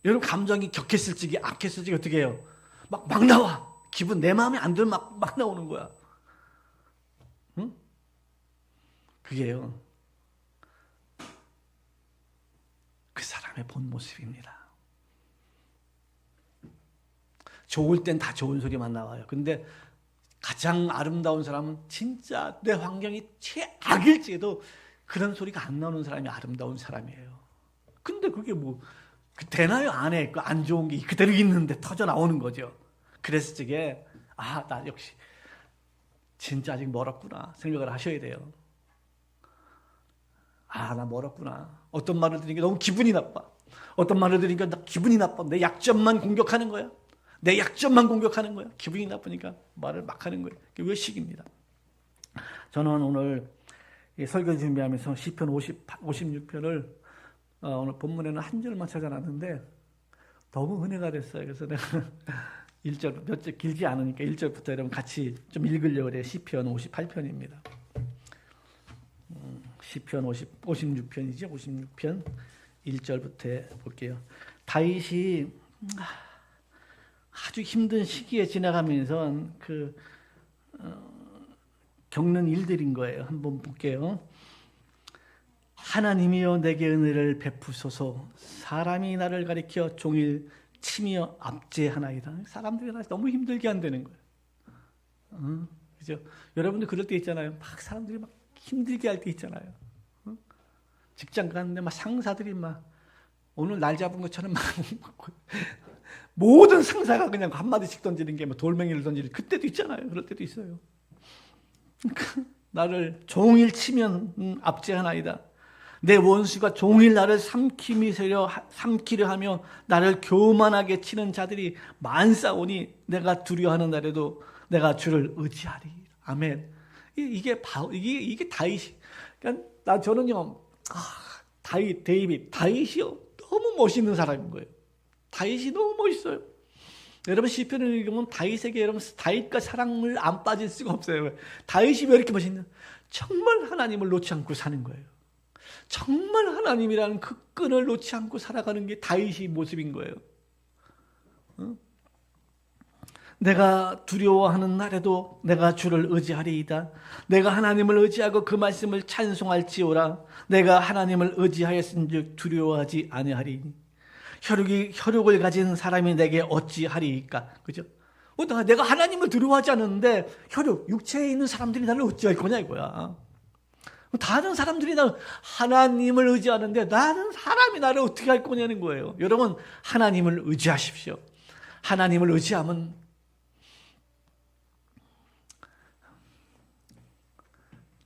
Speaker 1: 여러분, 감정이 격했을 적에 악했을 적에 어떻게 해요? 막 나와. 기분, 내 마음에 안 들면 막 나오는 거야. 응? 그게요, 그 사람의 본 모습입니다. 좋을 땐 다 좋은 소리만 나와요. 근데 가장 아름다운 사람은 진짜 내 환경이 최악일지라도 그런 소리가 안 나오는 사람이 아름다운 사람이에요. 근데 그게 되나요? 안에 안 좋은 게 그대로 있는데 터져 나오는 거죠. 그랬을 적에 나 역시 진짜 아직 멀었구나 생각을 하셔야 돼요. 나 멀었구나. 어떤 말을 들으니까 너무 기분이 나빠. 어떤 말을 들으니까 나 기분이 나빠. 내 약점만 공격하는 거야. 기분이 나쁘니까 말을 막 하는 거예요. 그게 외식입니다. 저는 오늘 설교 준비하면서 시편 56편을 오늘 본문에는 한 절만 찾아놨는데, 너무 은혜가 됐어요. 그래서 내가 1절, 몇 절 길지 않으니까 1절부터 여러분 같이 좀 읽으려고 그래요. 시편 58편입니다. 시편 56편이죠. 56편 1절부터 볼게요. 다윗이 아주 힘든 시기에 지나가면서 겪는 일들인 거예요. 한번 볼게요. 하나님이여 내게 은혜를 베푸소서. 사람이 나를 가리켜 종일 치며 압제하나이다. 사람들이 나 너무 힘들게 한다는 거예요. 그죠? 여러분들 그럴 때 있잖아요. 막 사람들이 막 힘들게 할 때 있잖아요. 직장 가는데 막 상사들이 막 오늘 날 잡은 것처럼 막 모든 상사가 그냥 한마디씩 던지는 게 뭐 돌멩이를 던지는 그때도 있잖아요. 그럴 때도 있어요. 나를 종일 치면 압제하나이다. 내 원수가 종일 나를 삼키려 하며 나를 교만하게 치는 자들이 많사오니 내가 두려워하는 날에도 내가 주를 의지하리. 아멘. 이게 다윗이. 그러니까 저는요, 다윗이요 너무 멋있는 사람인 거예요. 다윗이 너무 멋있어요. 여러분 시편을 읽으면 다윗에게 여러분 다윗과 사랑을 안 빠질 수가 없어요. 다윗이 왜 이렇게 멋있냐? 정말 하나님을 놓지 않고 사는 거예요. 정말 하나님이라는 그 끈을 놓지 않고 살아가는 게 다윗의 모습인 거예요. 내가 두려워하는 날에도 내가 주를 의지하리이다. 내가 하나님을 의지하고 그 말씀을 찬송할지오라. 내가 하나님을 의지하였은즉 두려워하지 아니하리니. 혈육을 가진 사람이 내게 어찌하리이까. 그죠? 내가 하나님을 두려워하지 않는데 육체에 있는 사람들이 나를 어찌할 거냐 이거야. 다른 사람들이 하나님을 의지하는데 나는 사람이 나를 어떻게 할 거냐는 거예요. 여러분 하나님을 의지하십시오. 하나님을 의지하면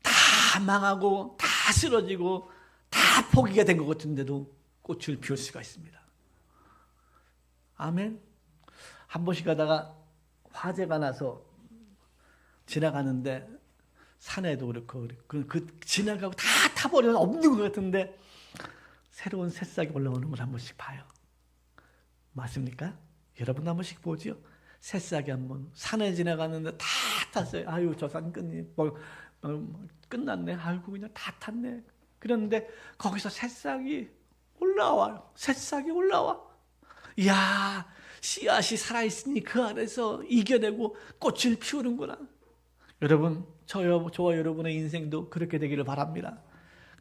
Speaker 1: 다 망하고 다 쓰러지고 다 포기가 된 것 같은데도 꽃을 피울 수가 있습니다. 아멘. 한 번씩 가다가 화재가 나서 지나가는데 산에도 그렇고 지나가고 다 타버려 없는 것 같은데 새로운 새싹이 올라오는 걸 한 번씩 봐요. 맞습니까? 여러분 한 번씩 보죠. 새싹이 한번 산에 지나가는데 다 탔어요. 아유 저 산 끝났네. 아이고 그냥 다 탔네. 그런데 거기서 새싹이 올라와요. 새싹이 올라와. 이야 씨앗이 살아있으니 그 안에서 이겨내고 꽃을 피우는구나. 여러분 저와 여러분의 인생도 그렇게 되기를 바랍니다.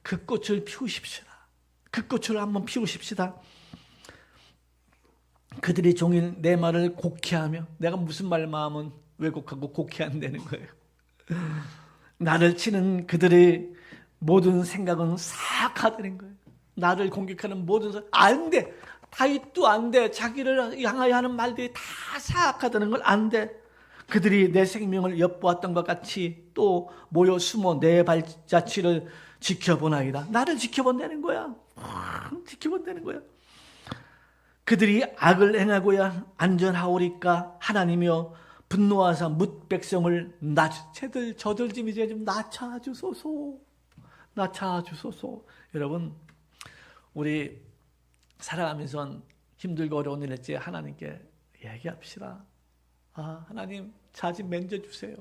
Speaker 1: 그 꽃을 피우십시다. 그 꽃을 한번 피우십시다. 그들이 종일 내 말을 곡해하며 내가 무슨 말만 하면 왜곡하고 곡해한다는 거예요. 나를 치는 그들의 모든 생각은 사악하다는 거예요. 나를 공격하는 모든 안 돼. 다윗도 안 돼. 자기를 향하여 하는 말들이 다 사악하다는 걸 안 돼. 그들이 내 생명을 엿보았던 것 같이 또 모여 숨어 내 발자취를 지켜보나이다. 나를 지켜본다는 거야. 지켜본다는 거야. 그들이 악을 행하고야 안전하오리까 하나님이여 분노하사 뭇 백성을 저들 좀 이제 좀 낮춰주소서. 낮춰주소서. 여러분 우리 살아가면서 힘들고 어려운 일 했지 하나님께 얘기합시다. 하나님 자 좀 만져주세요.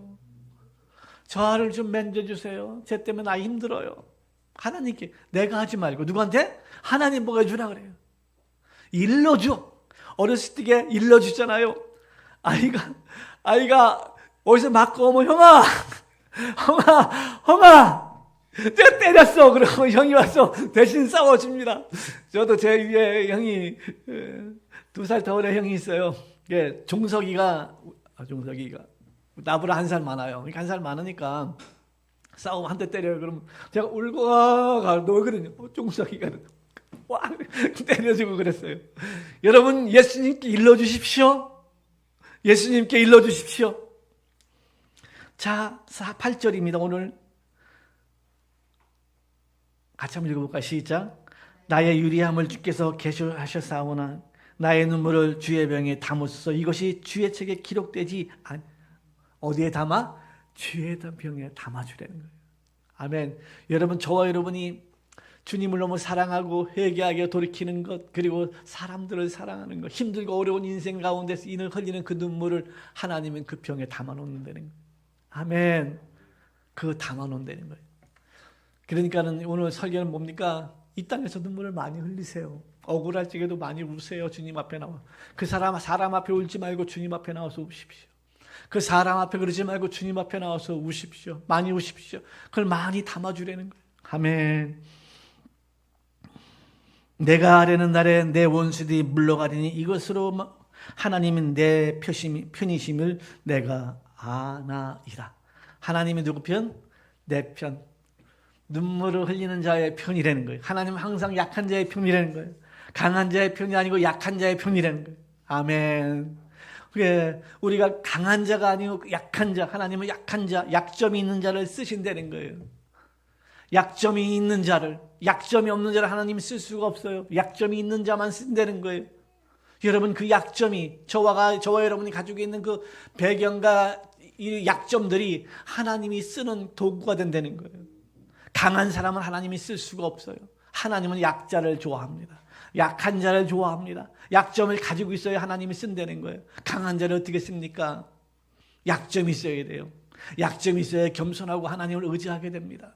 Speaker 1: 저를 좀 만져주세요. 쟤 때문에 나 힘들어요. 하나님께 내가 하지 말고 누구한테? 하나님 뭐가 해주라 그래요. 일러줘. 어렸을 때 일러주잖아요. 아이가 어디서 맞고 오면 형아 내가 때렸어. 그러고 형이 와서 대신 싸워줍니다. 저도 제 위에 형이 2살 더 어린 형이 있어요. 종석이가 나보다 1살 많아요. 그러니까 1살 많으니까 싸우면 한 대 때려요. 그럼 제가 울고 놀거든요. 종석이가 와 때려주고 그랬어요. 여러분 예수님께 일러주십시오. 예수님께 일러주십시오. 자 8절입니다. 오늘 같이 한번 읽어볼까요? 시작. 나의 유리함을 주께서 계수하셨사오나 나의 눈물을 주의 병에 담으소서. 이것이 주의 책에 기록되지 어디에 담아? 주의 병에 담아주라는 거예요. 아멘. 여러분 저와 여러분이 주님을 너무 사랑하고 회개하게 돌이키는 것, 그리고 사람들을 사랑하는 것, 힘들고 어려운 인생 가운데서 인을 흘리는 그 눈물을 하나님은 그 병에 담아놓는다는 거예요. 아멘. 그거 담아놓는다는 거예요. 그러니까는 오늘 설교는 뭡니까? 이 땅에서 눈물을 많이 흘리세요. 억울할 적에도 많이 우세요. 주님 앞에 나와. 그 사람 앞에 울지 말고 주님 앞에 나와서 우십시오. 그 사람 앞에 그러지 말고 주님 앞에 나와서 우십시오. 많이 우십시오. 그걸 많이 담아주라는 거예요. 아멘. 내가 아뢰는 날에 내 원수들이 물러가리니 이것으로 하나님은 내 편이심을 내가 아나이다. 하나님이 누구 편? 내 편. 눈물을 흘리는 자의 편이라는 거예요. 하나님은 항상 약한 자의 편이라는 거예요. 강한 자의 편이 아니고 약한 자의 편이라는 거예요. 아멘. 그게 우리가 강한 자가 아니고 약한 자, 하나님은 약한 자, 약점이 있는 자를 쓰신다는 거예요. 약점이 있는 자를, 약점이 없는 자를 하나님이 쓸 수가 없어요. 약점이 있는 자만 쓴다는 거예요. 여러분, 그 약점이 저와 여러분이 가지고 있는 그 배경과 이 약점들이 하나님이 쓰는 도구가 된다는 거예요. 강한 사람은 하나님이 쓸 수가 없어요. 하나님은 약자를 좋아합니다. 약한 자를 좋아합니다. 약점을 가지고 있어야 하나님이 쓴다는 거예요. 강한 자를 어떻게 씁니까? 약점이 있어야 돼요. 약점이 있어야 겸손하고 하나님을 의지하게 됩니다.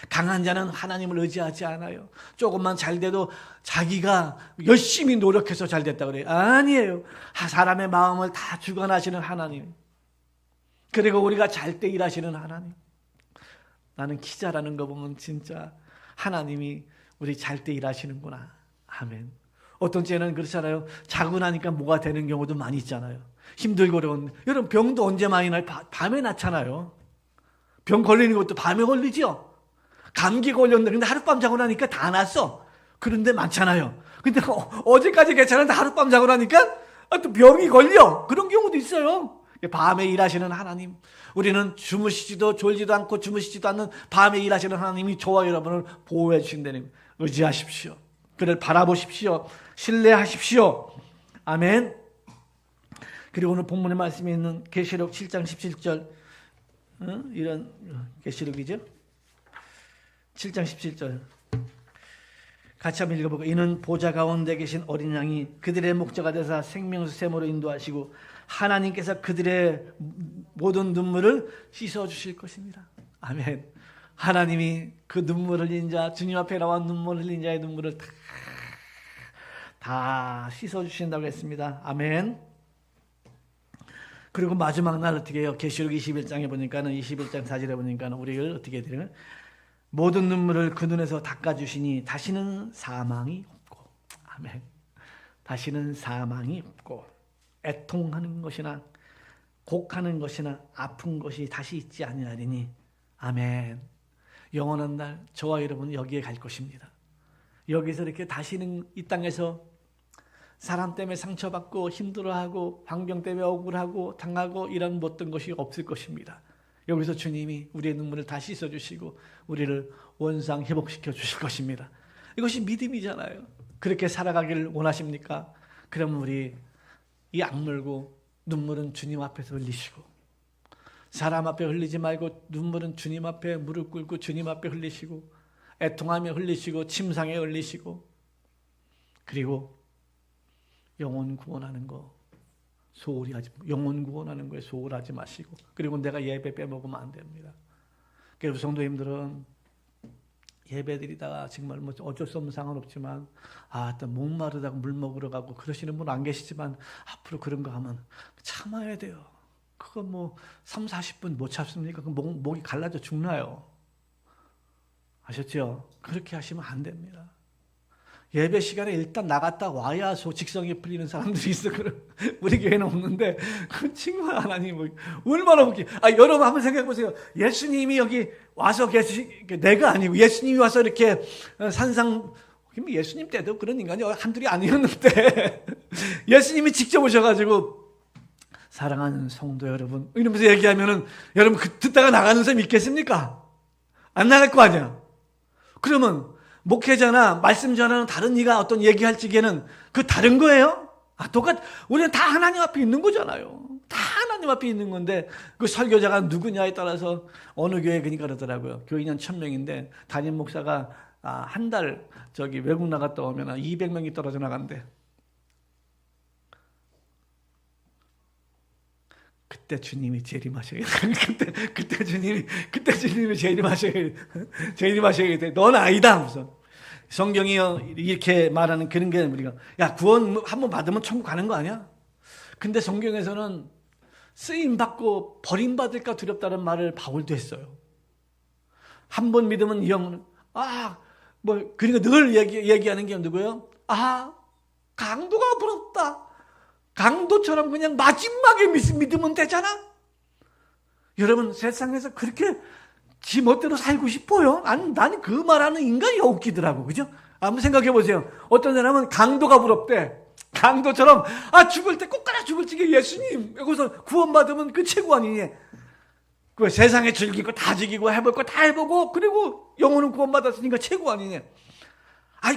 Speaker 1: 강한 자는 하나님을 의지하지 않아요. 조금만 잘 돼도 자기가 열심히 노력해서 잘 됐다 그래요. 아니에요. 사람의 마음을 다 주관하시는 하나님. 그리고 우리가 잘 때 일하시는 하나님. 나는 기자라는 거 보면 진짜 하나님이 우리 잘 때 일하시는구나. 아멘. 어떤 때는 그렇잖아요. 자고 나니까 뭐가 되는 경우도 많이 있잖아요. 힘들고 어려운. 여러분, 병도 언제 많이 나요? 밤에 났잖아요. 병 걸리는 것도 밤에 걸리죠. 감기 걸렸는데 근데 하룻밤 자고 나니까 다 났어. 그런 데 많잖아요. 근데 어제까지 괜찮은데 하룻밤 자고 나니까 또 병이 걸려. 그런 경우도 있어요. 밤에 일하시는 하나님. 우리는 주무시지도 졸지도 않고 주무시지도 않는 밤에 일하시는 하나님이 저와 여러분을 보호해 주신다는, 의지하십시오. 그를 바라보십시오. 신뢰하십시오. 아멘. 그리고 오늘 본문의 말씀에 있는 계시록 7장 17절 이런 계시록이죠. 7장 17절 같이 한번 읽어볼까요? 이는 보좌 가운데 계신 어린 양이 그들의 목자가 되사 생명수 샘으로 인도하시고 하나님께서 그들의 모든 눈물을 씻어주실 것입니다. 아멘. 하나님이 그 눈물 흘린 자, 주님 앞에 나와 눈물 흘린 자의 눈물을 다 씻어주신다고 했습니다. 아멘. 그리고 마지막 날 어떻게 해요? 계시록 21장에 보니까는 21장 4절에 보니까는 우리를 어떻게 해야 되는? 모든 눈물을 그 눈에서 닦아주시니 다시는 사망이 없고, 아멘. 다시는 사망이 없고, 애통하는 것이나 곡하는 것이나 아픈 것이 다시 있지 아니하리니, 아멘. 영원한 날 저와 여러분 여기에 갈 것입니다. 여기서 이렇게 다시는 이 땅에서 사람 때문에 상처받고 힘들어하고 환경 때문에 억울하고 당하고 이런 못된 것이 없을 것입니다. 여기서 주님이 우리의 눈물을 다 씻어주시고 우리를 원상 회복시켜 주실 것입니다. 이것이 믿음이잖아요. 그렇게 살아가기를 원하십니까? 그럼 우리 이 악물고 눈물은 주님 앞에서 흘리시고, 사람 앞에 흘리지 말고 눈물은 주님 앞에 무릎 꿇고 주님 앞에 흘리시고, 애통하며 흘리시고 침상에 흘리시고, 그리고 영혼 구원하는 거 소홀히 하지, 영혼 구원하는 거에 소홀하지 마시고, 그리고 내가 예배 빼먹으면 안 됩니다. 그래서 성도님들은 예배 드리다가 정말 뭐 어쩔 수 없는 상관없지만 또 목마르다고 물 먹으러 가고 그러시는 분 안 계시지만 앞으로 그런 거 하면 참아야 돼요. 그거 뭐 3, 40분 못 참습니까? 그 목이 갈라져 죽나요? 아셨죠? 그렇게 하시면 안 됩니다. 예배 시간에 일단 나갔다 와야 직성이 풀리는 사람들이 있어. 우리 교회는 없는데 그 정말 하나님 얼마나 웃기. 여러분 한번 생각해 보세요. 예수님이 여기 와서 내가 아니고 예수님이 와서 이렇게 산상, 예수님 때도 그런 인간이 한둘이 아니었는데 예수님이 직접 오셔가지고 사랑하는 성도 여러분 이러면서 얘기하면은 여러분 듣다가 나가는 사람이 있겠습니까? 안 나갈 거 아니야. 그러면 목회자나 말씀 전하는 다른 이가 어떤 얘기할 적에는 그 다른 거예요? 우리는 다 하나님 앞에 있는 거잖아요. 다 하나님 앞에 있는 건데 그 설교자가 누구냐에 따라서 어느 교회 그러니까 그러더라고요. 교인이 한 1000명인데 담임 목사가 한 달 저기 외국 나갔다 오면 200명이 떨어져 나간대. 그때 주님이 재림하셔야 돼. 그때 주님이 재림하셔야 돼. 넌 아니다. 무슨 성경이 이렇게 말하는 그런 게 우리가 야 구원 한번 받으면 천국 가는 거 아니야? 근데 성경에서는 쓰임 받고 버림받을까 두렵다는 말을 바울도 했어요. 한 번 믿으면 영 그러니까 늘 얘기하는 게 누구예요? 강도가 부럽다. 강도처럼 그냥 마지막에 믿으면 되잖아. 여러분 세상에서 그렇게 지 멋대로 살고 싶어요? 나는 그 말하는 인간이 웃기더라고. 그죠? 한번 생각해 보세요. 어떤 사람은 강도가 부럽대. 강도처럼 죽을 때 꼭 가라 죽을 지게 예수님 여기서 구원받으면 그 최고 아니니. 그 세상에 즐기고 다 즐기고 해볼 거 다 해보고 그리고 영혼은 구원받았으니까 최고 아니니.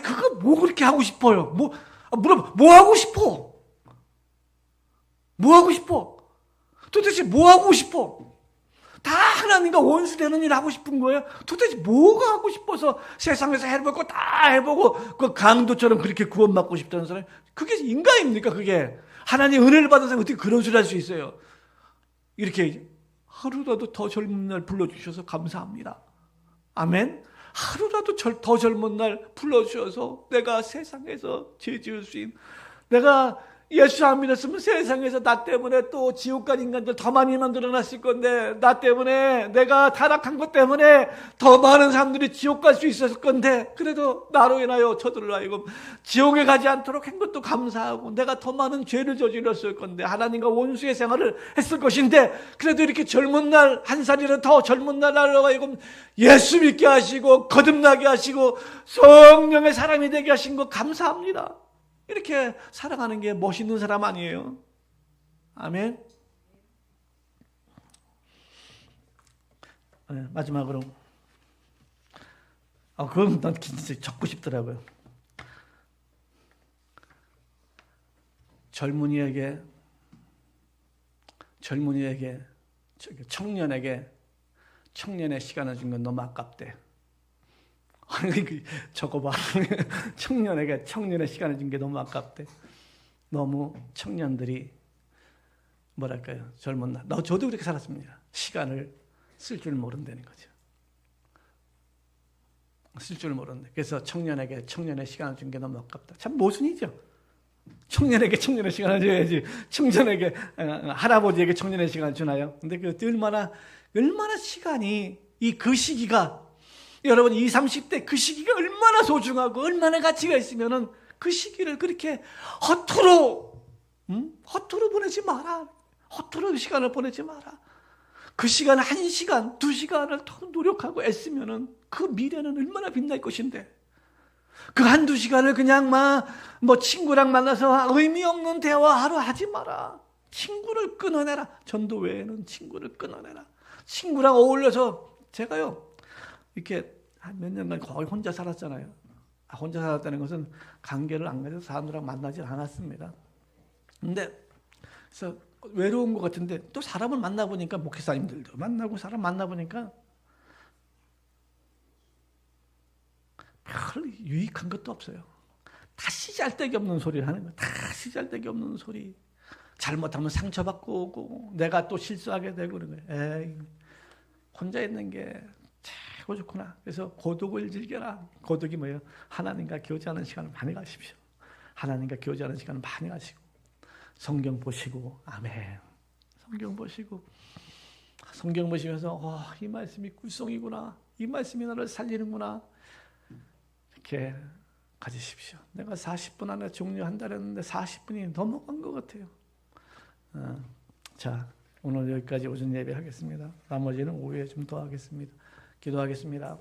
Speaker 1: 그거 뭐 그렇게 하고 싶어요? 물어봐. 뭐 하고 싶어? 뭐 하고 싶어? 도대체 뭐 하고 싶어? 다 하나님과 원수되는 일 하고 싶은 거예요? 도대체 뭐가 하고 싶어서 세상에서 해볼 거 다 해보고 그 강도처럼 그렇게 구원받고 싶다는 사람이 그게 인간입니까? 그게 하나님 은혜를 받은 사람이 어떻게 그런 소리 할 수 있어요? 이렇게 하루라도 더 젊은 날 불러주셔서 감사합니다. 아멘. 하루라도 더 젊은 날 불러주셔서 내가 세상에서 죄 지을 수 있는 내가 예수 안 믿었으면 세상에서 나 때문에 또 지옥 간 인간들 더 많이 만들어놨을 건데 나 때문에 내가 타락한 것 때문에 더 많은 사람들이 지옥 갈 수 있었을 건데 그래도 나로 인하여 저들을 하여금 지옥에 가지 않도록 한 것도 감사하고 내가 더 많은 죄를 저질렀을 건데 하나님과 원수의 생활을 했을 것인데 그래도 이렇게 젊은 날 한 살이라도 더 젊은 날로 하여금 예수 믿게 하시고 거듭나게 하시고 성령의 사람이 되게 하신 거 감사합니다. 이렇게 살아가는 게 멋있는 사람 아니에요? 아멘. 네, 마지막으로 그건 난 진짜 적고 싶더라고요. 젊은이에게 청년의 시간을 준 건 너무 아깝대. 저거 봐. 청년의 시간을 준 게 너무 아깝대. 너무 청년들이 뭐랄까요? 젊은 날. 저도 그렇게 살았습니다. 시간을 쓸 줄 모른다는 거죠. 쓸 줄 모른다. 그래서 청년의 시간을 준 게 너무 아깝다. 참 모순이죠. 청년에게 청년의 시간을 줘야지. 청년에게 할아버지에게 청년의 시간을 주나요? 근데 그 얼마나 시간이 그 시기가 여러분 20, 30대 그 시기가 얼마나 소중하고 얼마나 가치가 있으면은 그 시기를 그렇게 허투루 보내지 마라. 허투루 시간을 보내지 마라. 그 시간 1시간, 2시간을 더 노력하고 애쓰면은 그 미래는 얼마나 빛날 것인데. 그 1-2시간을 그냥 친구랑 만나서 의미 없는 대화하러 하지 마라. 친구를 끊어내라. 전도 외에는 친구를 끊어내라. 친구랑 어울려서 제가요. 이렇게 몇 년간 거의 혼자 살았잖아요. 혼자 살았다는 것은 관계를 안 가져서 사람들랑 만나지 않았습니다. 근데 그래서 외로운 것 같은데 또 사람을 만나보니까 목회사님들도 만나고 사람 만나보니까 별 유익한 것도 없어요. 다 시잘데기 없는 소리를 하는 거예요. 다 시잘데기 없는 소리. 잘못하면 상처받고 오고 내가 또 실수하게 되고 그런 거예요. 에이, 혼자 있는 게 최고 좋구나. 그래서 고독을 즐겨라. 고독이 뭐예요? 하나님과 교제하는 시간을 많이 가십시오. 하나님과 교제하는 시간을 많이 가시고 성경 보시고 아멘. 성경 보시면서 이 말씀이 꿀송이구나. 이 말씀이 나를 살리는구나. 이렇게 가지십시오. 내가 40분 안에 종료한다 했는데 40분이 넘어간 것 같아요. 자, 오늘 여기까지 오전 예배 하겠습니다. 나머지는 오후에 좀 더 하겠습니다. 기도하겠습니다.